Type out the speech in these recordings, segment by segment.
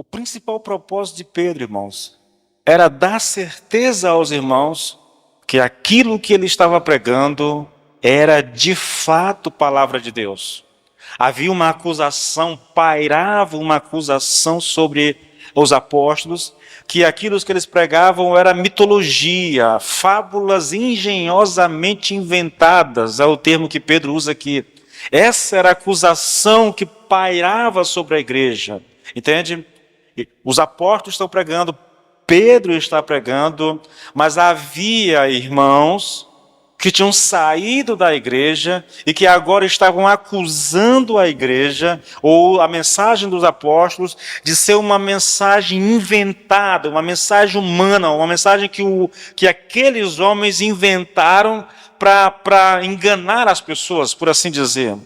O principal propósito de Pedro, irmãos, era dar certeza aos irmãos que aquilo que ele estava pregando era de fato palavra de Deus. Havia uma acusação, pairava uma acusação sobre os apóstolos, que aquilo que eles pregavam era mitologia, fábulas engenhosamente inventadas, é o termo que Pedro usa aqui. Essa era a acusação que pairava sobre a igreja, entende? Os apóstolos estão pregando, Pedro está pregando, mas havia irmãos que tinham saído da igreja e que agora estavam acusando a igreja, ou a mensagem dos apóstolos, de ser uma mensagem inventada, uma mensagem humana, uma mensagem que aqueles homens inventaram para enganar as pessoas, por assim dizer.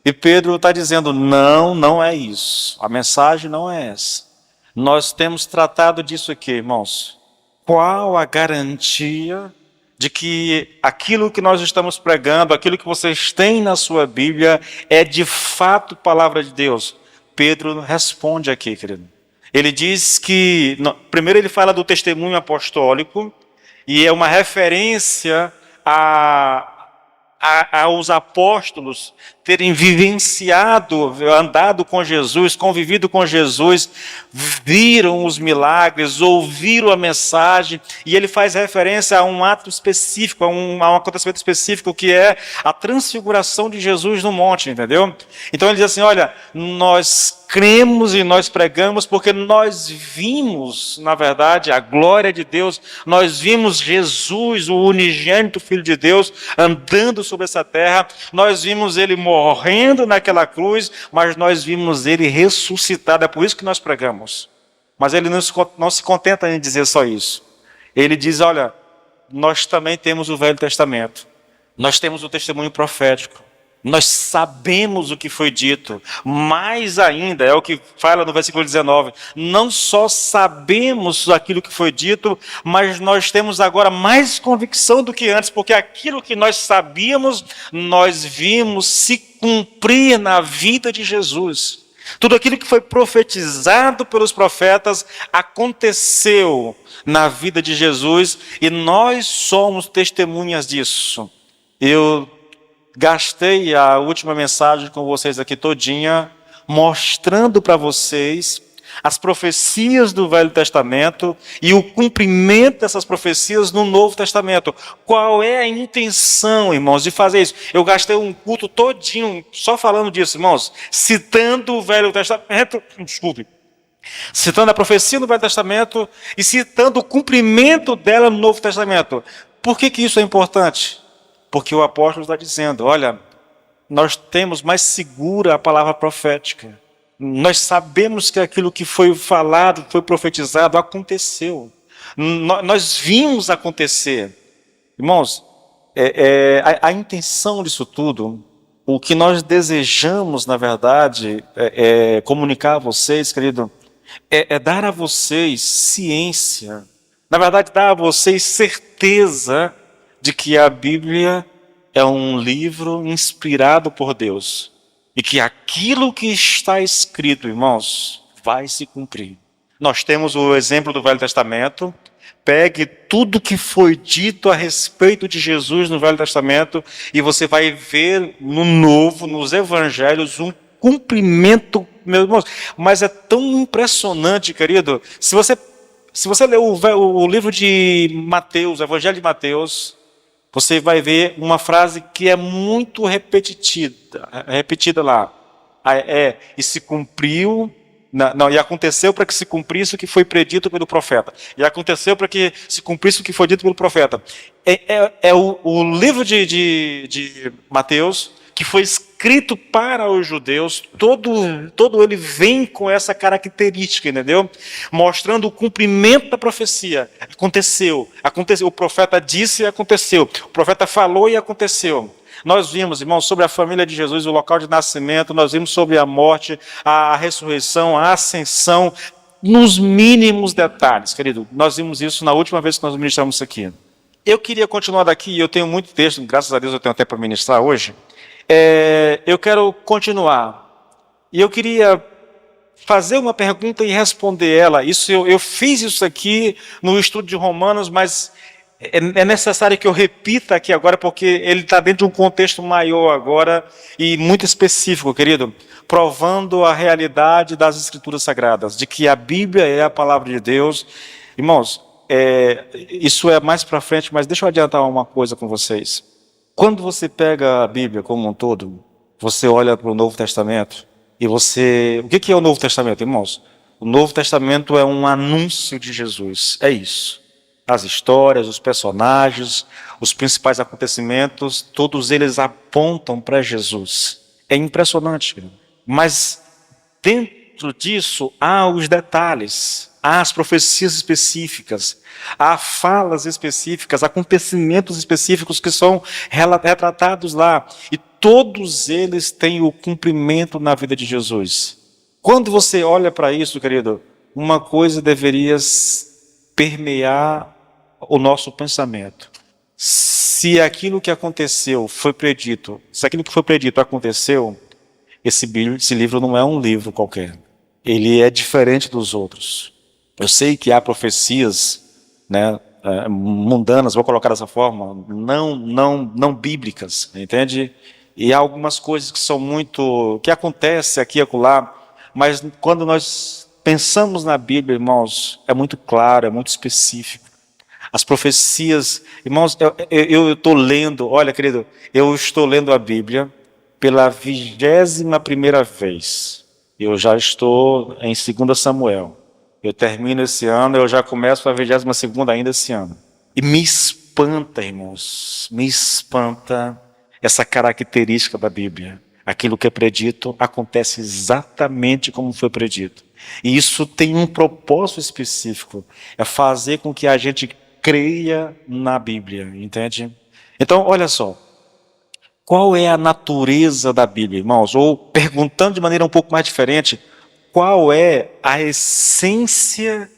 E Pedro está dizendo, não é isso. A mensagem não é essa. Nós temos tratado disso aqui, irmãos. Qual a garantia de que aquilo que nós estamos pregando, aquilo que vocês têm na sua Bíblia, é de fato palavra de Deus? Pedro responde aqui, querido. Ele diz que, primeiro ele fala do testemunho apostólico, e é uma referência aos apóstolos terem vivenciado, andado com Jesus, convivido com Jesus, viram os milagres, ouviram a mensagem, e ele faz referência a um ato específico, a um acontecimento específico, que é a transfiguração de Jesus no monte, entendeu? Então ele diz assim, olha, nós cremos e nós pregamos porque nós vimos, na verdade, a glória de Deus, nós vimos Jesus, o unigênito Filho de Deus, andando sobre essa terra, nós vimos ele morrendo naquela cruz, mas nós vimos ele ressuscitado, é por isso que nós pregamos. Mas ele não se contenta em dizer só isso. Ele diz, olha, nós também temos o Velho Testamento, nós temos o testemunho profético, nós sabemos o que foi dito, mais ainda, é o que fala no versículo 19, não só sabemos aquilo que foi dito, mas nós temos agora mais convicção do que antes, porque aquilo que nós sabíamos, nós vimos se cumprir na vida de Jesus. Tudo aquilo que foi profetizado pelos profetas aconteceu na vida de Jesus, e nós somos testemunhas disso. Eu gastei a última mensagem com vocês aqui todinha, mostrando para vocês as profecias do Velho Testamento e o cumprimento dessas profecias no Novo Testamento. Qual é a intenção, irmãos, de fazer isso? Eu gastei um culto todinho só falando disso, irmãos, citando o Velho Testamento, citando a profecia do Velho Testamento e citando o cumprimento dela no Novo Testamento. Por que isso é importante? Porque o apóstolo está dizendo, olha, nós temos mais segura a palavra profética. Nós sabemos que aquilo que foi falado, foi profetizado, aconteceu. Nós vimos acontecer. Irmãos, a intenção disso tudo, o que nós desejamos, na verdade, comunicar a vocês, querido, é dar a vocês ciência. Na verdade, dar a vocês certeza de que a Bíblia é um livro inspirado por Deus e que aquilo que está escrito, irmãos, vai se cumprir. Nós temos o exemplo do Velho Testamento. Pegue tudo que foi dito a respeito de Jesus no Velho Testamento e você vai ver no Novo, nos Evangelhos, um cumprimento, meus irmãos. Mas é tão impressionante, querido. Se você ler o livro de Mateus, o Evangelho de Mateus, você vai ver uma frase que é muito repetida lá. E se cumpriu, e aconteceu para que se cumprisse o que foi predito pelo profeta. E aconteceu para que se cumprisse o que foi dito pelo profeta. O livro de Mateus, que foi escrito para os judeus, todo ele vem com essa característica, entendeu? Mostrando o cumprimento da profecia. Aconteceu. O profeta disse e aconteceu. O profeta falou e aconteceu. Nós vimos, irmãos, sobre a família de Jesus, o local de nascimento, nós vimos sobre a morte, a ressurreição, a ascensão, nos mínimos detalhes, querido. Nós vimos isso na última vez que nós ministramos isso aqui. Eu queria continuar daqui, eu tenho muito texto, graças a Deus eu tenho tempo para ministrar hoje. Eu quero continuar. E eu queria fazer uma pergunta e responder ela. Isso eu fiz isso aqui no estudo de Romanos, mas é necessário que eu repita aqui agora, porque ele está dentro de um contexto maior agora e muito específico, querido, provando a realidade das Escrituras Sagradas, de que a Bíblia é a palavra de Deus. Irmãos, isso é mais para frente, mas deixa eu adiantar uma coisa com vocês. Quando você pega a Bíblia como um todo, você olha para o Novo Testamento e você... O que é o Novo Testamento, irmãos? O Novo Testamento é um anúncio de Jesus, é isso. As histórias, os personagens, os principais acontecimentos, todos eles apontam para Jesus. É impressionante. Mas dentro disso há os detalhes, há as profecias específicas, há falas específicas, acontecimentos específicos que são retratados lá. E todos eles têm o cumprimento na vida de Jesus. Quando você olha para isso, querido, uma coisa deveria permear o nosso pensamento. Se aquilo que aconteceu foi predito, se aquilo que foi predito aconteceu, esse livro não é um livro qualquer. Ele é diferente dos outros. Eu sei que há profecias, né, mundanas, vou colocar dessa forma, não bíblicas, entende? E há algumas coisas que são que acontecem aqui e acolá, mas quando nós pensamos na Bíblia, irmãos, é muito claro, é muito específico. As profecias, irmãos, eu estou lendo, olha, querido, eu estou lendo a Bíblia pela 21ª vez. Eu já estou em 2 Samuel. Eu termino esse ano, eu já começo a 22ª ainda esse ano. E me espanta, irmãos, me espanta essa característica da Bíblia. Aquilo que é predito acontece exatamente como foi predito. E isso tem um propósito específico, é fazer com que a gente creia na Bíblia, entende? Então, olha só, qual é a natureza da Bíblia, irmãos? Ou, perguntando de maneira um pouco mais diferente, qual é a essência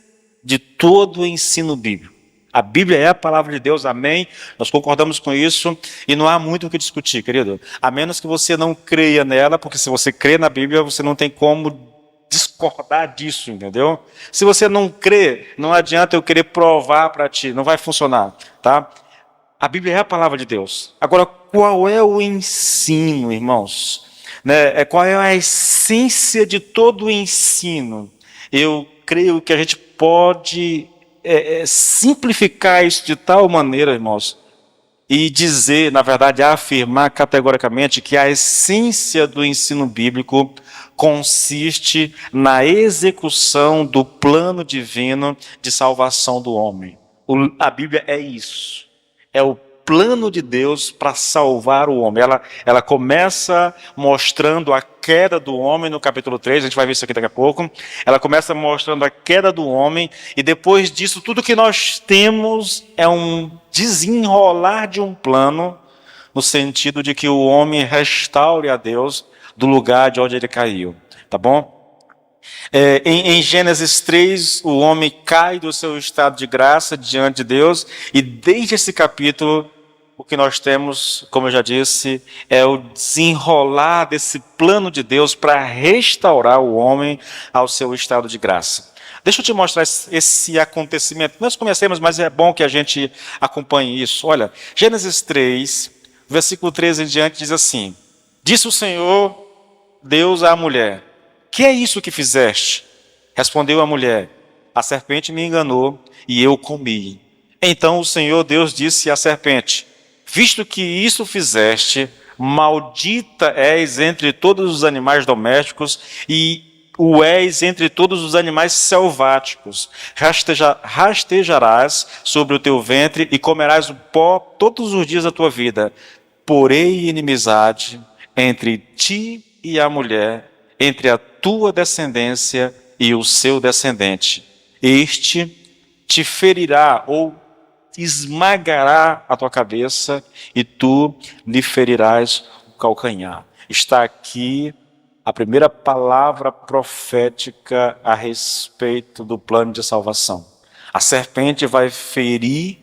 de todo o ensino bíblico? A Bíblia é a palavra de Deus, amém? Nós concordamos com isso e não há muito o que discutir, querido. A menos que você não creia nela, porque se você crê na Bíblia, você não tem como discordar disso, entendeu? Se você não crê, não adianta eu querer provar para ti, não vai funcionar, tá? A Bíblia é a palavra de Deus. Agora, qual é o ensino, irmãos? Né? Qual é a essência de todo o ensino? Eu creio que a gente pode simplificar isso de tal maneira, irmãos, e dizer, na verdade, afirmar categoricamente que a essência do ensino bíblico consiste na execução do plano divino de salvação do homem. A Bíblia é isso. É o plano de Deus para salvar o homem. Ela começa mostrando a queda do homem no capítulo 3, a gente vai ver isso aqui daqui a pouco. Ela começa mostrando a queda do homem, e depois disso, tudo que nós temos é um desenrolar de um plano, no sentido de que o homem restaure a Deus do lugar de onde ele caiu. Tá bom? Em Gênesis 3, o homem cai do seu estado de graça diante de Deus, e desde esse capítulo, o que nós temos, como eu já disse, é o desenrolar desse plano de Deus para restaurar o homem ao seu estado de graça. Deixa eu te mostrar esse acontecimento. Nós comecemos, mas é bom que a gente acompanhe isso. Olha, Gênesis 3, versículo 13 em diante, diz assim: Disse o Senhor Deus à mulher: Que é isso que fizeste? Respondeu a mulher: A serpente me enganou e eu comi. Então o Senhor Deus disse à serpente: Visto que isso fizeste, maldita és entre todos os animais domésticos e o és entre todos os animais selváticos. Rastejarás sobre o teu ventre e comerás o pó todos os dias da tua vida. Porém inimizade entre ti e a mulher, entre a tua descendência e o seu descendente. Este te ferirá ou esmagará a tua cabeça e tu lhe ferirás o calcanhar. Está aqui a primeira palavra profética a respeito do plano de salvação. A serpente vai ferir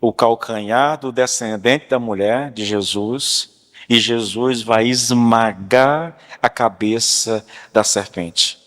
o calcanhar do descendente da mulher, de Jesus, e Jesus vai esmagar a cabeça da serpente.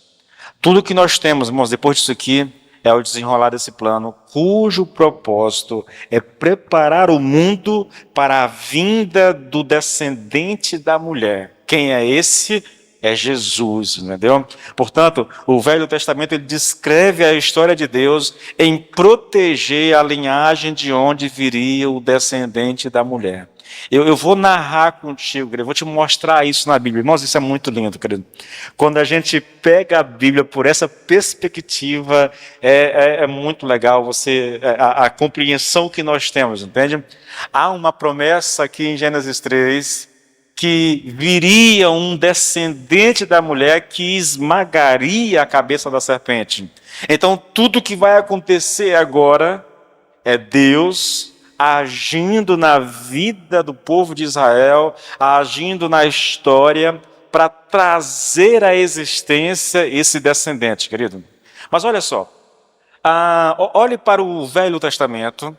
Tudo que nós temos, irmãos, depois disso aqui, é o desenrolar desse plano, cujo propósito é preparar o mundo para a vinda do descendente da mulher. Quem é esse? É Jesus, entendeu? Portanto, o Velho Testamento ele descreve a história de Deus em proteger a linhagem de onde viria o descendente da mulher. Eu vou narrar contigo, querido, eu vou te mostrar isso na Bíblia. Irmãos, isso é muito lindo, querido. Quando a gente pega a Bíblia por essa perspectiva, é muito legal a compreensão que nós temos, entende? Há uma promessa aqui em Gênesis 3, que viria um descendente da mulher que esmagaria a cabeça da serpente. Então, tudo que vai acontecer agora é Deus agindo na vida do povo de Israel, agindo na história, para trazer à existência esse descendente, querido. Mas olha só, olhe para o Velho Testamento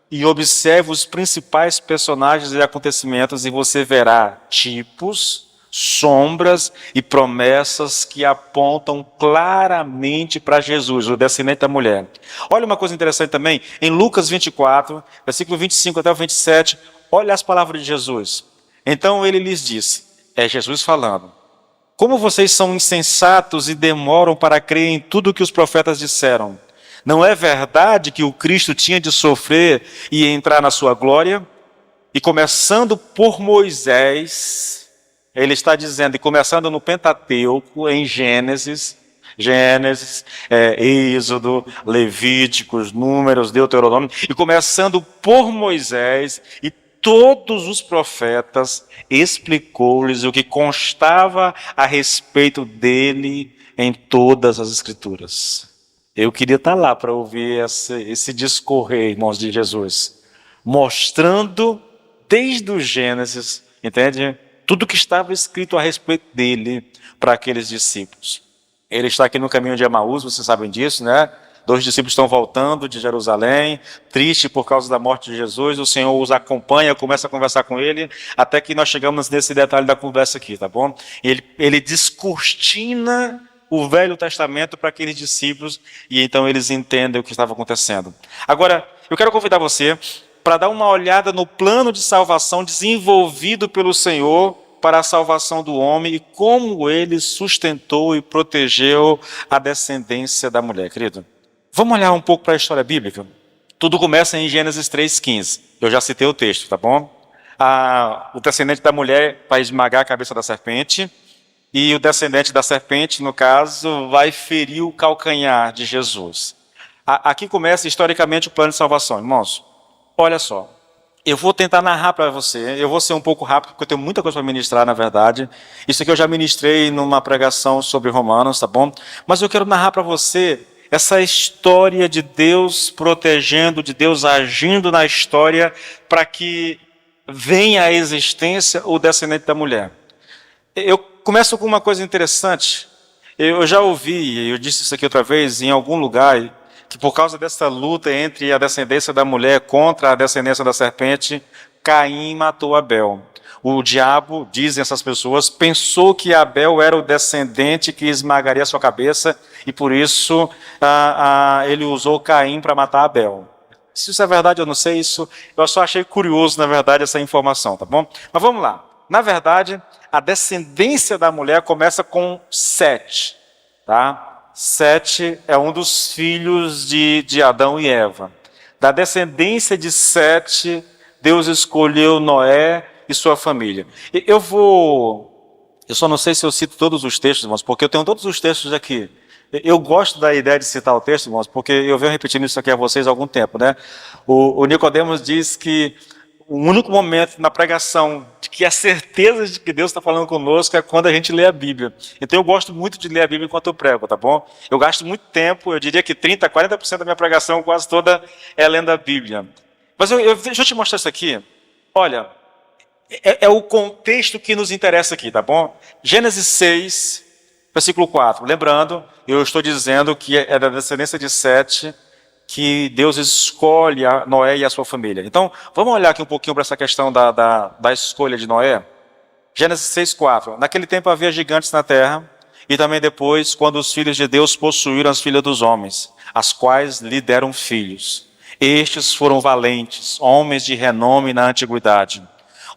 e observe os principais personagens e acontecimentos, e você verá tipos, sombras e promessas que apontam claramente para Jesus, o descendente da mulher. Olha uma coisa interessante também, em Lucas 24, versículo 25 até o 27, olha as palavras de Jesus. Então ele lhes disse, é Jesus falando, como vocês são insensatos e demoram para crer em tudo o que os profetas disseram. Não é verdade que o Cristo tinha de sofrer e entrar na sua glória? E começando por Moisés, ele está dizendo, e começando no Pentateuco, em Gênesis, Êxodo, Levíticos, Números, Deuteronômio, e começando por Moisés e todos os profetas, explicou-lhes o que constava a respeito dele em todas as Escrituras. Eu queria estar lá para ouvir esse discorrer, irmãos, de Jesus, mostrando desde o Gênesis, entende? Tudo que estava escrito a respeito dele para aqueles discípulos. Ele está aqui no caminho de Emaús, vocês sabem disso, né? 2 discípulos estão voltando de Jerusalém, triste por causa da morte de Jesus, o Senhor os acompanha, começa a conversar com ele, até que nós chegamos nesse detalhe da conversa aqui, tá bom? Ele descortina o Velho Testamento para aqueles discípulos, e então eles entendem o que estava acontecendo. Agora, eu quero convidar você para dar uma olhada no plano de salvação desenvolvido pelo Senhor para a salvação do homem e como ele sustentou e protegeu a descendência da mulher, querido. Vamos olhar um pouco para a história bíblica? Tudo começa em Gênesis 3,15. Eu já citei o texto, tá bom? O descendente da mulher vai esmagar a cabeça da serpente, e o descendente da serpente, no caso, vai ferir o calcanhar de Jesus. Aqui começa historicamente o plano de salvação, irmãos. Olha só, eu vou tentar narrar para você, eu vou ser um pouco rápido, porque eu tenho muita coisa para ministrar, na verdade. Isso aqui eu já ministrei numa pregação sobre Romanos, tá bom? Mas eu quero narrar para você essa história de Deus protegendo, de Deus agindo na história para que venha à existência o descendente da mulher. Eu começo com uma coisa interessante. Eu já ouvi, eu disse isso aqui outra vez, em algum lugar, que por causa dessa luta entre a descendência da mulher contra a descendência da serpente, Caim matou Abel. O diabo, dizem essas pessoas, pensou que Abel era o descendente que esmagaria a sua cabeça, e por isso ele usou Caim para matar Abel. Se isso é verdade, eu não sei isso. Eu só achei curioso, na verdade, essa informação, tá bom? Mas vamos lá. Na verdade, a descendência da mulher começa com Sete, tá? Sete é um dos filhos de Adão e Eva. Da descendência de Sete, Deus escolheu Noé e sua família. Eu só não sei se eu cito todos os textos, irmãos, porque eu tenho todos os textos aqui. Eu gosto da ideia de citar o texto, irmãos, porque eu venho repetindo isso aqui a vocês há algum tempo, né? O Nicodemos diz que o único momento na pregação de que a certeza de que Deus está falando conosco é quando a gente lê a Bíblia. Então eu gosto muito de ler a Bíblia enquanto eu prego, tá bom? Eu gasto muito tempo, eu diria que 30%, 40% da minha pregação quase toda é lendo a Bíblia. Mas deixa eu te mostrar isso aqui. Olha, é o contexto que nos interessa aqui, tá bom? Gênesis 6, versículo 4. Lembrando, eu estou dizendo que é da descendência de Sete que Deus escolhe a Noé e a sua família. Então, vamos olhar aqui um pouquinho para essa questão da escolha de Noé. Gênesis 6, 4. Naquele tempo havia gigantes na terra, E também depois, quando os filhos de Deus possuíram as filhas dos homens, as quais lhe deram filhos. Estes foram valentes, homens de renome na antiguidade.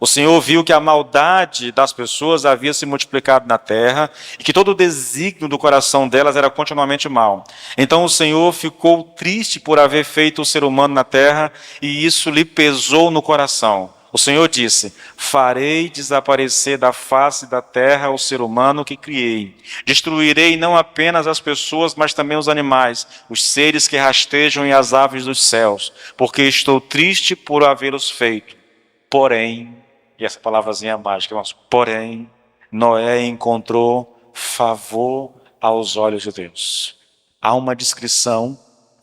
O Senhor viu que a maldade das pessoas havia se multiplicado na terra e que todo o desígnio do coração delas era continuamente mau. Então o Senhor ficou triste por haver feito o ser humano na terra e isso lhe pesou no coração. O Senhor disse: farei desaparecer da face da terra o ser humano que criei. Destruirei não apenas as pessoas, mas também os animais, os seres que rastejam e as aves dos céus, porque estou triste por havê-los feito. Porém, e essa palavrazinha mágica, irmãos, porém, Noé encontrou favor aos olhos de Deus. Há uma descrição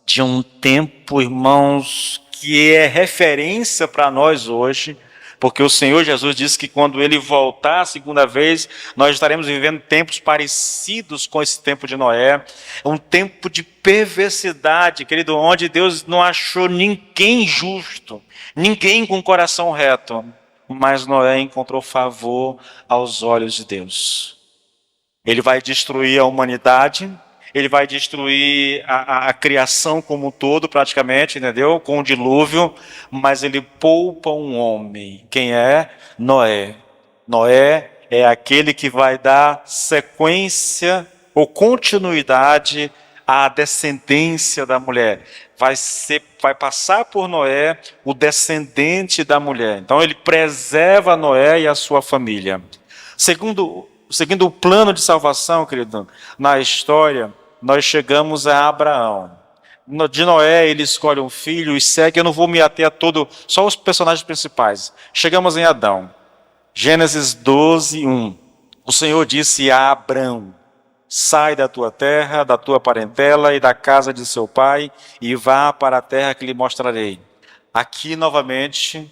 de um tempo, irmãos, que é referência para nós hoje, porque o Senhor Jesus disse que quando Ele voltar a segunda vez, nós estaremos vivendo tempos parecidos com esse tempo de Noé, um tempo de perversidade, querido, onde Deus não achou ninguém justo, ninguém com coração reto, mas Noé encontrou favor aos olhos de Deus. Ele vai destruir a humanidade, ele vai destruir a criação como um todo, praticamente, entendeu? Com o dilúvio, mas ele poupa um homem. Quem é? Noé. Noé é aquele que vai dar sequência ou continuidade à descendência da mulher. Vai passar por Noé o descendente da mulher. Então ele preserva Noé e a sua família. Seguindo o plano de salvação, querido, na história, nós chegamos a Abraão. De Noé, ele escolhe um filho e segue. Eu não vou me ater a todo, só os personagens principais. Chegamos em Adão. Gênesis 12, 1. O Senhor disse a Abrão: sai da tua terra, da tua parentela e da casa de seu pai e vá para a terra que lhe mostrarei. Aqui, novamente,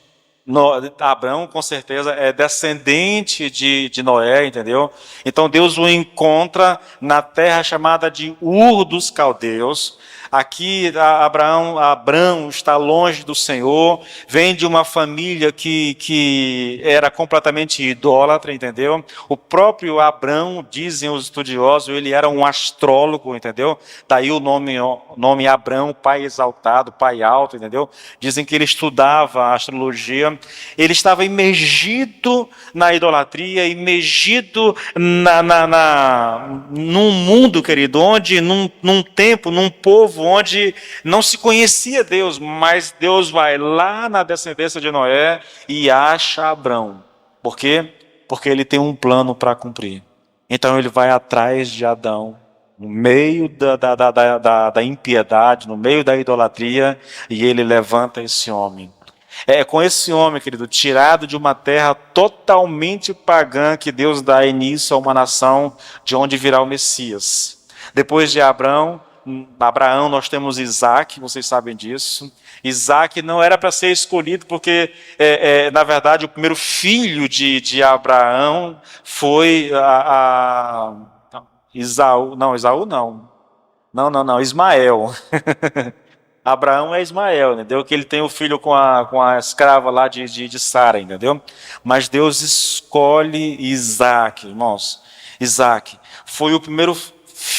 Abraão, com certeza, é descendente de Noé, entendeu? Então, Deus o encontra na terra chamada de Ur dos Caldeus. Aqui, Abraão está longe do Senhor, vem de uma família que era completamente idólatra, entendeu? O próprio Abraão, dizem os estudiosos, ele era um astrólogo, entendeu? Daí o nome Abraão, pai exaltado, pai alto, entendeu? Dizem que ele estudava a astrologia. Ele estava imergido na idolatria, imergido num mundo, querido, onde, num tempo, num povo, onde não se conhecia Deus, mas Deus vai lá na descendência de Noé e acha Abrão. Por quê? Porque ele tem um plano para cumprir. Então ele vai atrás de Adão, no meio da impiedade, no meio da idolatria, e ele levanta esse homem. É com esse homem, querido, tirado de uma terra totalmente pagã, que Deus dá início a uma nação de onde virá o Messias. Depois de Abraão, nós temos Isaac, vocês sabem disso. Isaac não era para ser escolhido porque, na verdade, o primeiro filho de Abraão foi Isaú. Não, Isaú não. Não, Ismael. Abraão é Ismael, entendeu? Que ele tem o filho com a escrava lá de Sara, entendeu? Mas Deus escolhe Isaac, irmãos. Isaac foi o primeiro,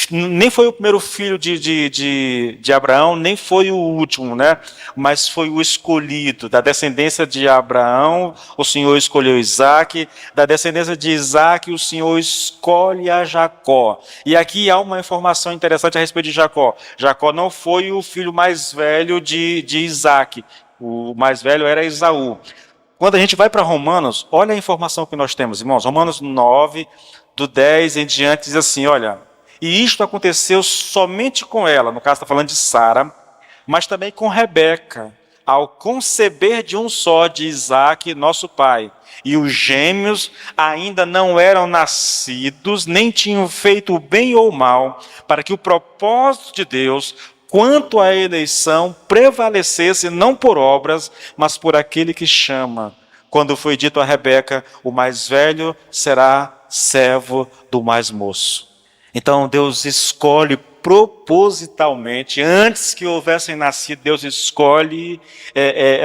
nem foi o primeiro filho de Abraão, nem foi o último, né? Mas foi o escolhido. Da descendência de Abraão, o Senhor escolheu Isaac. Da descendência de Isaac, o Senhor escolhe a Jacó. E aqui há uma informação interessante a respeito de Jacó. Jacó não foi o filho mais velho de Isaac. O mais velho era Esaú. Quando a gente vai para Romanos, olha a informação que nós temos, irmãos. Romanos 9, do 10 em diante, diz assim, olha... E isto aconteceu somente com ela, no caso está falando de Sara, mas também com Rebeca, ao conceber de um só de Isaque, nosso pai. E os gêmeos ainda não eram nascidos, nem tinham feito o bem ou o mal, para que o propósito de Deus, quanto à eleição, prevalecesse não por obras, mas por aquele que chama. Quando foi dito a Rebeca, o mais velho será servo do mais moço. Então Deus escolhe propositalmente, antes que houvessem nascido, Deus escolhe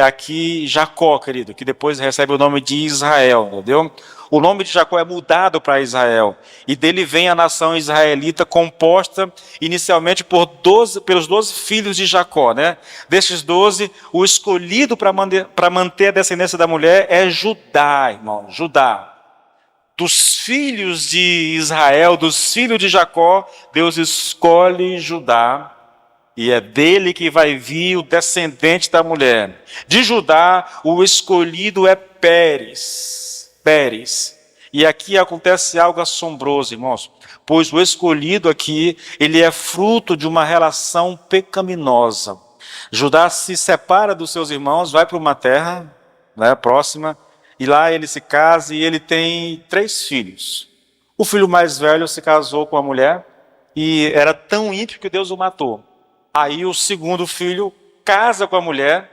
aqui Jacó, querido, que depois recebe o nome de Israel, entendeu? O nome de Jacó é mudado para Israel. E dele vem a nação israelita, composta inicialmente pelos 12 filhos de Jacó, né? Destes 12, o escolhido para manter a descendência da mulher é Judá, irmão, Judá. Dos filhos de Israel, dos filhos de Jacó, Deus escolhe Judá. E é dele que vai vir o descendente da mulher. De Judá, o escolhido é Pérez. Pérez. E aqui acontece algo assombroso, irmãos. Pois o escolhido aqui, ele é fruto de uma relação pecaminosa. Judá se separa dos seus irmãos, vai para uma terra, né, próxima, e lá ele se casa e ele tem 3 filhos. O filho mais velho se casou com a mulher e era tão ímpio que Deus o matou. Aí o segundo filho casa com a mulher,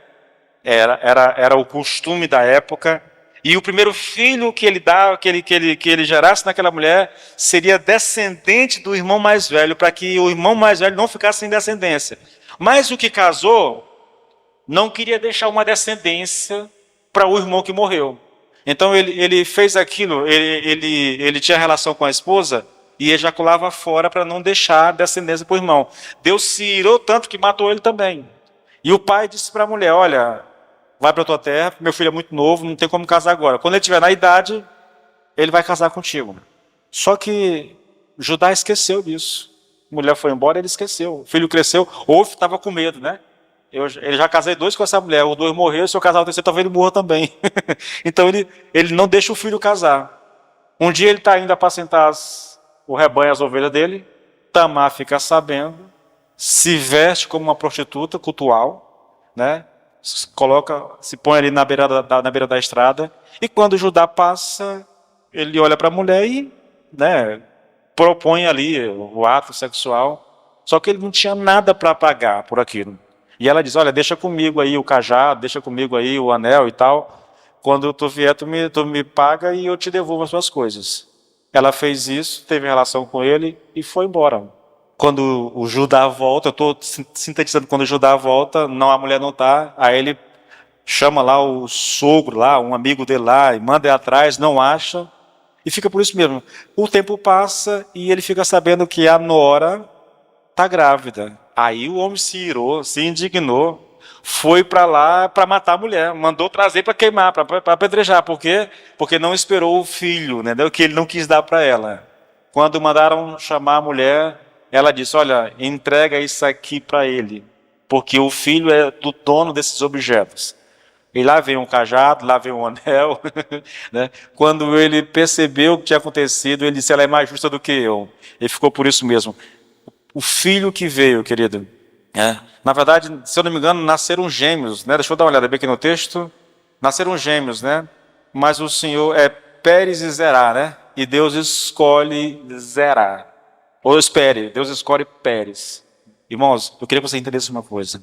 era o costume da época, e o primeiro filho que ele dava, que ele gerasse naquela mulher, seria descendente do irmão mais velho, para que o irmão mais velho não ficasse sem descendência. Mas o que casou não queria deixar uma descendência para o irmão que morreu. Então ele fez aquilo, ele tinha relação com a esposa, e ejaculava fora para não deixar descendência para o irmão. Deus se irou tanto que matou ele também. E o pai disse para a mulher, olha, vai para a tua terra, meu filho é muito novo, não tem como casar agora. Quando ele estiver na idade, ele vai casar contigo. Só que Judá esqueceu disso. A mulher foi embora, ele esqueceu. O filho cresceu, ou estava com medo, né? Ele já casei 2 com essa mulher, os 2 morreram, se eu casar o terceiro, talvez ele morra também. Então ele não deixa o filho casar. Um dia ele está indo apacentar o rebanho, as ovelhas dele, Tamar fica sabendo, se veste como uma prostituta cultual, né? Se põe ali na beira da estrada, e quando Judá passa, ele olha para a mulher e, né, propõe ali o ato sexual, só que ele não tinha nada para pagar por aquilo. E ela diz, olha, deixa comigo aí o cajado, deixa comigo aí o anel e tal, quando tu vier, tu me paga e eu te devolvo as suas coisas. Ela fez isso, teve relação com ele e foi embora. Quando o Judá volta, eu estou sintetizando, quando o Judá volta, a mulher não está, aí ele chama lá o sogro, lá, um amigo dele lá, e manda ir atrás, não acha, e fica por isso mesmo. O tempo passa e ele fica sabendo que a nora está grávida. Aí o homem se irou, se indignou, foi para lá para matar a mulher, mandou trazer para queimar, para apedrejar. Por quê? Porque não esperou o filho, né, que ele não quis dar para ela. Quando mandaram chamar a mulher, ela disse, olha, entrega isso aqui para ele, porque o filho é do dono desses objetos. E lá vem um cajado, lá vem um anel. Né? Quando ele percebeu o que tinha acontecido, ele disse, ela é mais justa do que eu. Ele ficou por isso mesmo. O filho que veio, querido, na verdade, se eu não me engano, nasceram gêmeos, né? Deixa eu dar uma olhada bem aqui no texto. Nasceram gêmeos, né? Mas o Senhor é Pérez e Zerá, né? E Deus escolhe Zerá. Ou espere, Deus escolhe Pérez. Irmãos, eu queria que você entendesse uma coisa.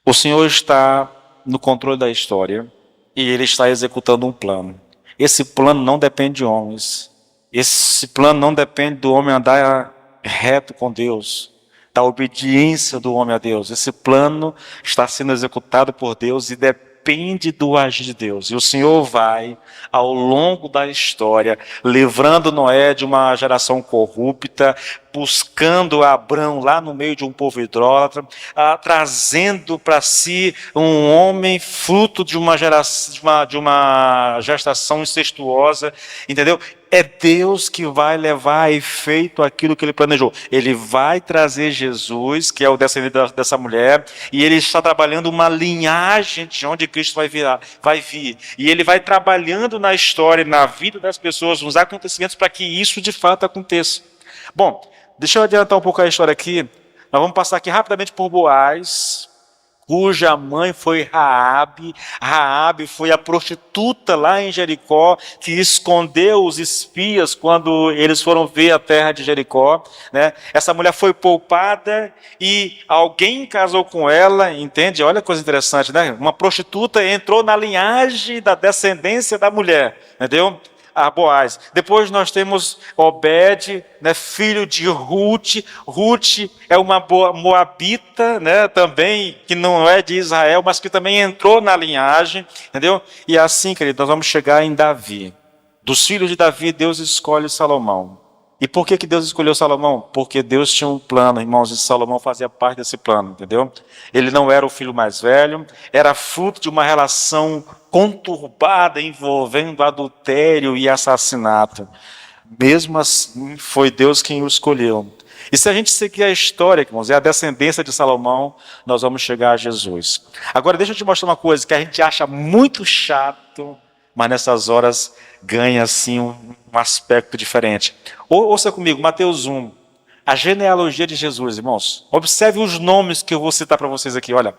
O Senhor está no controle da história e Ele está executando um plano. Esse plano não depende de homens. Esse plano não depende do homem andar reto com Deus, da obediência do homem a Deus. Esse plano está sendo executado por Deus e depende do agir de Deus. E o Senhor vai, ao longo da história, livrando Noé de uma geração corrupta, buscando Abrão lá no meio de um povo idólatra, trazendo para si um homem fruto de uma gestação incestuosa, entendeu? É Deus que vai levar a efeito aquilo que Ele planejou. Ele vai trazer Jesus, que é o descendente dessa mulher, e Ele está trabalhando uma linhagem de onde Cristo vai vir. E Ele vai trabalhando na história, na vida das pessoas, nos acontecimentos, para que isso de fato aconteça. Bom, deixa eu adiantar um pouco a história aqui. Nós vamos passar aqui rapidamente por Boaz, cuja mãe foi Raabe. Raabe foi a prostituta lá em Jericó, que escondeu os espias quando eles foram ver a terra de Jericó, né? Essa mulher foi poupada e alguém casou com ela, entende? Olha que coisa interessante, né? Uma prostituta entrou na linhagem da descendência da mulher, entendeu? A Boaz. Depois nós temos Obed, né, filho de Ruth. Ruth é uma moabita, né, também, que não é de Israel, mas que também entrou na linhagem, entendeu? E assim, querido, nós vamos chegar em Davi. Dos filhos de Davi, Deus escolhe Salomão. E por que Deus escolheu Salomão? Porque Deus tinha um plano, irmãos, e Salomão fazia parte desse plano, entendeu? Ele não era o filho mais velho, era fruto de uma relação conturbada envolvendo adultério e assassinato. Mesmo assim, foi Deus quem o escolheu. E se a gente seguir a história, irmãos, é a descendência de Salomão, nós vamos chegar a Jesus. Agora, deixa eu te mostrar uma coisa que a gente acha muito chato, mas nessas horas ganha assim um aspecto diferente. Ouça comigo, Mateus 1, a genealogia de Jesus, irmãos. Observe os nomes que eu vou citar para vocês aqui, olha.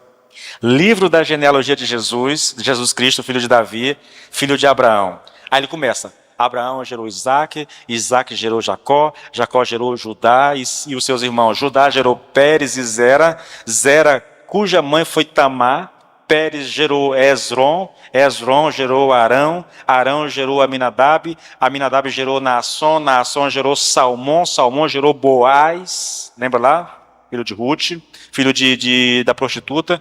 Livro da genealogia de Jesus Cristo, filho de Davi, filho de Abraão. Aí ele começa, Abraão gerou Isaac, Isaac gerou Jacó, Jacó gerou Judá e os seus irmãos. Judá gerou Pérez e Zera, Zera, cuja mãe foi Tamar. Pérez gerou Esrom, Esrom gerou Arão, Arão gerou Aminadab, Aminadab gerou Naasson, Naasson gerou Salmão, Salmão gerou Boaz, lembra lá? Filho de Ruth, filho da prostituta.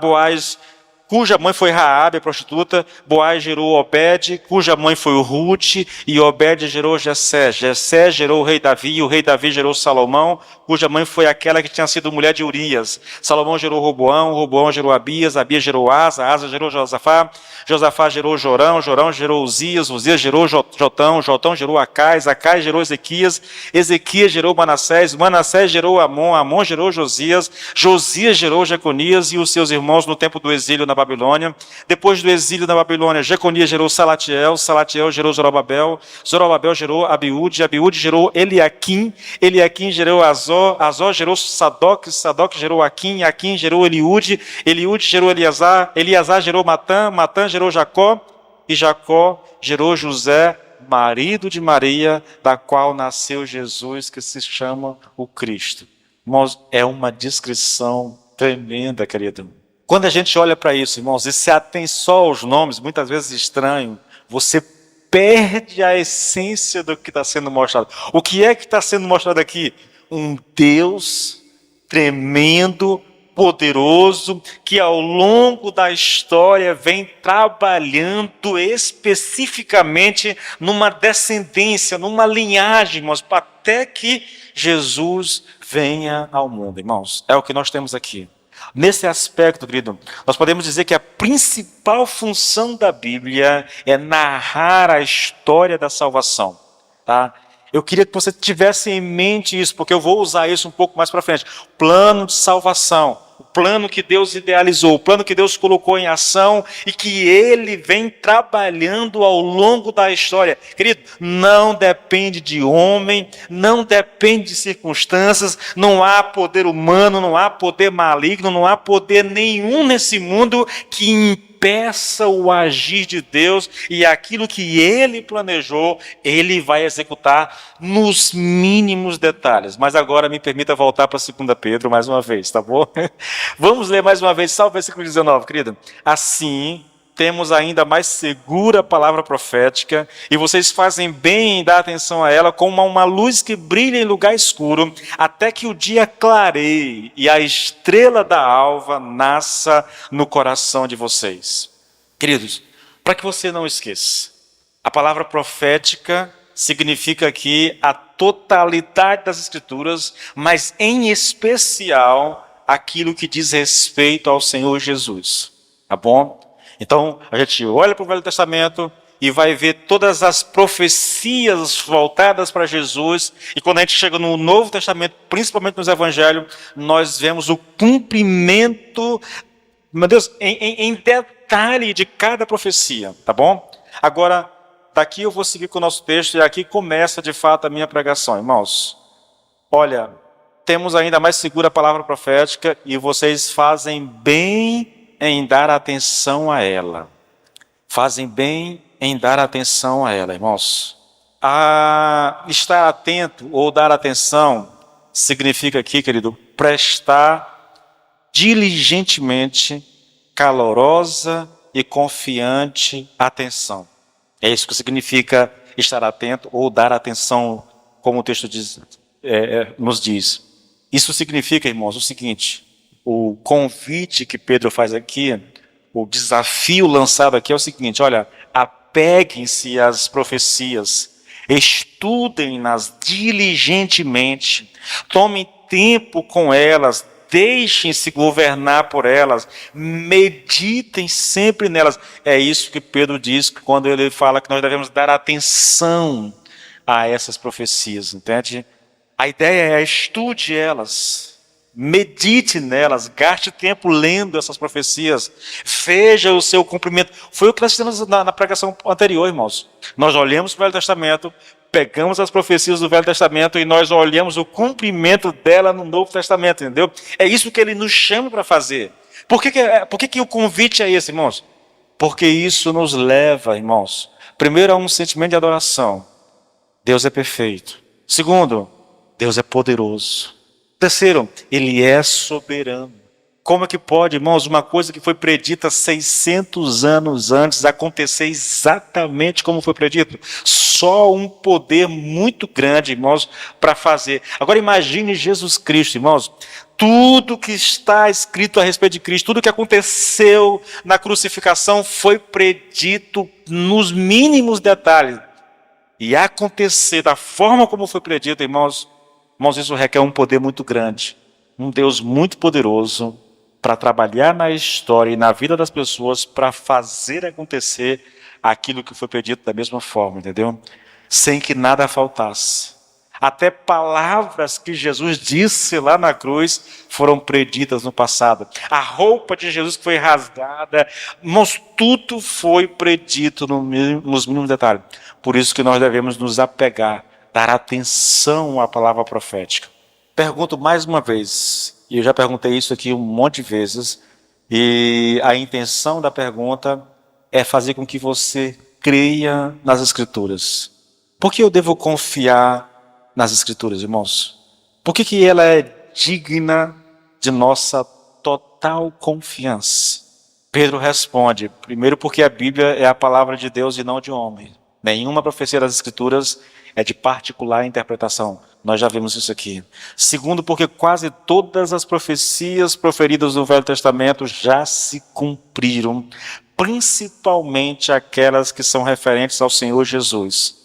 Boaz, cuja mãe foi Raabe, a prostituta. Boaz gerou Obed, cuja mãe foi Ruth, e Obed gerou Jessé. Jessé gerou o rei Davi, e o rei Davi gerou Salomão, cuja mãe foi aquela que tinha sido mulher de Urias. Salomão gerou Roboão, Roboão gerou Abias, Abias gerou Asa, Asa gerou Josafá, Josafá gerou Jorão, Jorão gerou Uzias, Uzias gerou Jotão, Jotão gerou Acais, Acais gerou Ezequias, Ezequias gerou Manassés, Manassés gerou Amon, Amon gerou Josias, Josias gerou Jeconias e os seus irmãos no tempo do exílio na Babilônia. Depois do exílio na Babilônia, Jeconias gerou Salatiel, Salatiel gerou Zorobabel, Zorobabel gerou Abiúde, Abiúde gerou Eliaquim, Eliaquim gerou Azor, Azor gerou Sadoc, Sadoc gerou Aquim, Aquim gerou Eliúde, Eliúde gerou Eleazar, Eleazar gerou Matã, Matã gerou Jacó, e Jacó gerou José, marido de Maria, da qual nasceu Jesus, que se chama o Cristo. Irmãos, é uma descrição tremenda, querido. Quando a gente olha para isso, irmãos, e se atém só aos nomes, muitas vezes estranho, você perde a essência do que está sendo mostrado. O que é que está sendo mostrado aqui? Um Deus tremendo, poderoso, que ao longo da história vem trabalhando especificamente numa descendência, numa linhagem, irmãos, até que Jesus venha ao mundo, irmãos. É o que nós temos aqui. Nesse aspecto, querido, nós podemos dizer que a principal função da Bíblia é narrar a história da salvação, tá? Eu queria que você tivesse em mente isso, porque eu vou usar isso um pouco mais para frente. Plano de salvação, o plano que Deus idealizou, o plano que Deus colocou em ação e que Ele vem trabalhando ao longo da história. Querido, não depende de homem, não depende de circunstâncias, não há poder humano, não há poder maligno, não há poder nenhum nesse mundo que impeça o agir de Deus, e aquilo que Ele planejou, Ele vai executar nos mínimos detalhes. Mas agora me permita voltar para 2 Pedro mais uma vez, tá bom? Vamos ler mais uma vez, só o versículo 19, querido. Assim, temos ainda mais segura palavra profética, e vocês fazem bem em dar atenção a ela, como uma luz que brilha em lugar escuro, até que o dia clareie e a estrela da alva nasça no coração de vocês. Queridos, para que você não esqueça, a palavra profética significa aqui a totalidade das Escrituras, mas em especial aquilo que diz respeito ao Senhor Jesus, tá bom? Então, a gente olha para o Velho Testamento e vai ver todas as profecias voltadas para Jesus. E quando a gente chega no Novo Testamento, principalmente nos Evangelhos, nós vemos o cumprimento, meu Deus, em detalhe de cada profecia, tá bom? Agora, daqui eu vou seguir com o nosso texto e aqui começa de fato a minha pregação, irmãos. Olha, temos ainda mais segura a palavra profética e vocês fazem bem em dar atenção a ela. Fazem bem em dar atenção a ela, irmãos. Estar atento ou dar atenção significa aqui, querido, prestar diligentemente, calorosa e confiante atenção. É isso que significa estar atento ou dar atenção, como o texto nos diz. Isso significa, irmãos, o seguinte: o convite que Pedro faz aqui, o desafio lançado aqui é o seguinte: olha, a Apeguem-se às profecias, estudem-nas diligentemente, tomem tempo com elas, deixem-se governar por elas, meditem sempre nelas. É isso que Pedro diz quando ele fala que nós devemos dar atenção a essas profecias, entende? A ideia é estude elas, medite nelas, gaste tempo lendo essas profecias, veja o seu cumprimento. Foi o que nós fizemos na pregação anterior, irmãos. Nós olhamos para o Velho Testamento, pegamos as profecias do Velho Testamento e nós olhamos o cumprimento dela no Novo Testamento, entendeu? É isso que ele nos chama para fazer. Por que o convite é esse, irmãos? Porque isso nos leva, irmãos, primeiro a um sentimento de adoração. Deus é perfeito. Segundo, Deus é poderoso. Terceiro, Ele é soberano. Como é que pode, irmãos, uma coisa que foi predita 600 anos antes acontecer exatamente como foi predito? Só um poder muito grande, irmãos, para fazer. Agora imagine Jesus Cristo, irmãos. Tudo que está escrito a respeito de Cristo, tudo que aconteceu na crucificação foi predito nos mínimos detalhes. E acontecer da forma como foi predito, irmãos, isso requer um poder muito grande. Um Deus muito poderoso para trabalhar na história e na vida das pessoas para fazer acontecer aquilo que foi predito da mesma forma, entendeu? Sem que nada faltasse. Até palavras que Jesus disse lá na cruz foram preditas no passado. A roupa de Jesus que foi rasgada, irmãos, tudo foi predito nos mínimos detalhes. Por isso que nós devemos nos apegar, dar atenção à palavra profética. Pergunto mais uma vez, e eu já perguntei isso aqui um monte de vezes, e a intenção da pergunta é fazer com que você creia nas Escrituras. Por que eu devo confiar nas Escrituras, irmãos? Por que ela é digna de nossa total confiança? Pedro responde, primeiro porque a Bíblia é a palavra de Deus e não de homem. Nenhuma profecia das Escrituras é de particular interpretação. Nós já vimos isso aqui. Segundo, porque quase todas as profecias proferidas no Velho Testamento já se cumpriram, principalmente aquelas que são referentes ao Senhor Jesus.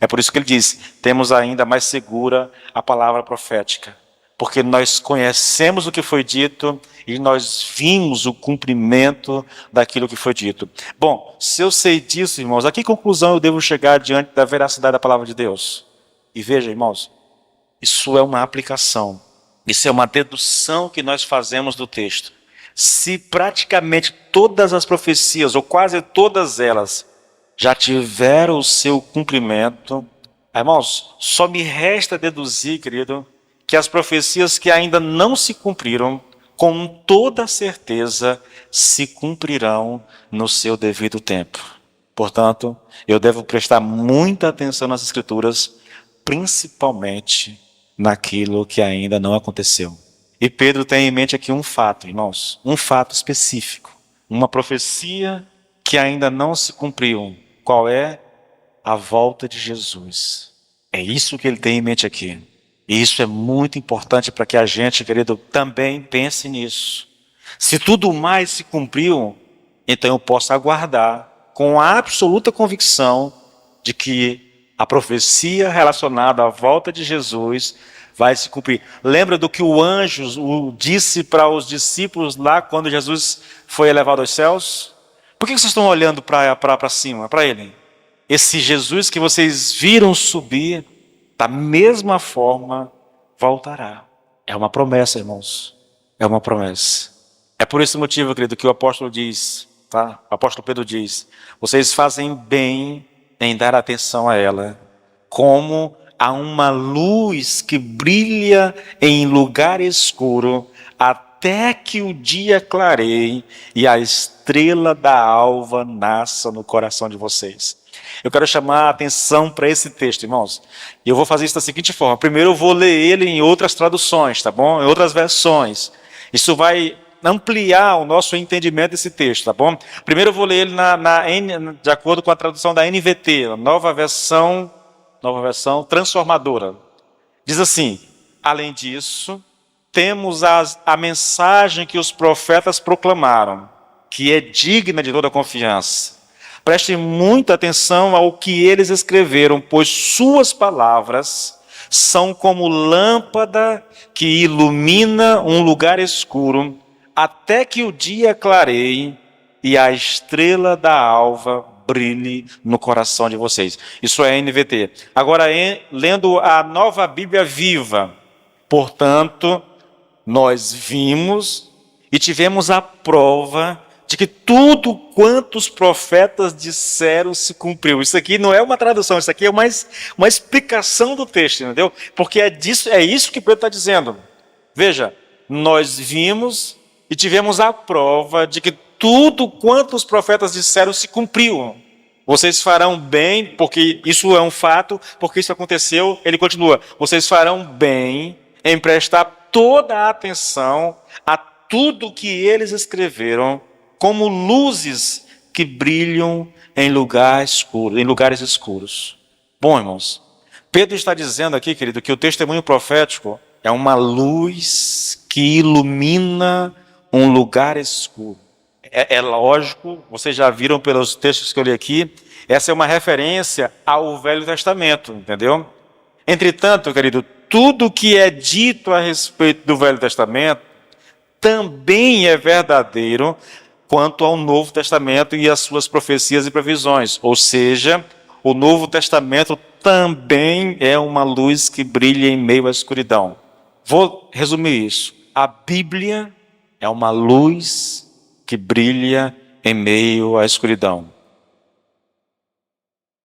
É por isso que ele diz, temos ainda mais segura a palavra profética, porque nós conhecemos o que foi dito e nós vimos o cumprimento daquilo que foi dito. Bom, se eu sei disso, irmãos, a que conclusão eu devo chegar diante da veracidade da palavra de Deus? E veja, irmãos, isso é uma aplicação, isso é uma dedução que nós fazemos do texto. Se praticamente todas as profecias, ou quase todas elas, já tiveram o seu cumprimento, irmãos, só me resta deduzir, querido, que as profecias que ainda não se cumpriram, com toda certeza, se cumprirão no seu devido tempo. Portanto, eu devo prestar muita atenção nas Escrituras, principalmente naquilo que ainda não aconteceu. E Pedro tem em mente aqui um fato, irmãos, um fato específico, uma profecia que ainda não se cumpriu. Qual é? A volta de Jesus. É isso que ele tem em mente aqui. E isso é muito importante para que a gente, querido, também pense nisso. Se tudo mais se cumpriu, então eu posso aguardar com a absoluta convicção de que a profecia relacionada à volta de Jesus vai se cumprir. Lembra do que o anjo disse para os discípulos lá quando Jesus foi elevado aos céus? Por que vocês estão olhando para cima, para ele? Esse Jesus que vocês viram subir, da mesma forma, voltará. É uma promessa, irmãos. É uma promessa. É por esse motivo, querido, que o apóstolo diz, tá? O apóstolo Pedro diz, vocês fazem bem em dar atenção a ela, como a uma luz que brilha em lugar escuro, até que o dia clareie e a estrela da alva nasça no coração de vocês. Eu quero chamar a atenção para esse texto, irmãos. E eu vou fazer isso da seguinte forma. Primeiro eu vou ler ele em outras traduções, tá bom? Em outras versões. Isso vai ampliar o nosso entendimento desse texto, tá bom? Primeiro eu vou ler ele de acordo com a tradução da NVT, a nova versão transformadora. Diz assim, além disso, temos a mensagem que os profetas proclamaram, que é digna de toda confiança. Preste muita atenção ao que eles escreveram, pois suas palavras são como lâmpada que ilumina um lugar escuro, até que o dia clareie e a estrela da alva brilhe no coração de vocês. Isso é NVT. Agora, lendo a Nova Bíblia Viva, portanto, nós vimos e tivemos a prova de que tudo quanto os profetas disseram se cumpriu. Isso aqui não é uma tradução, isso aqui é uma explicação do texto, entendeu? Porque é isso que Pedro está dizendo. Veja, nós vimos e tivemos a prova de que tudo quanto os profetas disseram se cumpriu. Vocês farão bem, porque isso é um fato, porque isso aconteceu. Ele continua, vocês farão bem em prestar toda a atenção a tudo que eles escreveram, como luzes que brilham em lugares escuros. Bom, irmãos, Pedro está dizendo aqui, querido, que o testemunho profético é uma luz que ilumina um lugar escuro. É lógico, vocês já viram pelos textos que eu li aqui, essa é uma referência ao Velho Testamento, entendeu? Entretanto, querido, tudo que é dito a respeito do Velho Testamento também é verdadeiro quanto ao Novo Testamento e as suas profecias e previsões. Ou seja, o Novo Testamento também é uma luz que brilha em meio à escuridão. Vou resumir isso. A Bíblia é uma luz que brilha em meio à escuridão.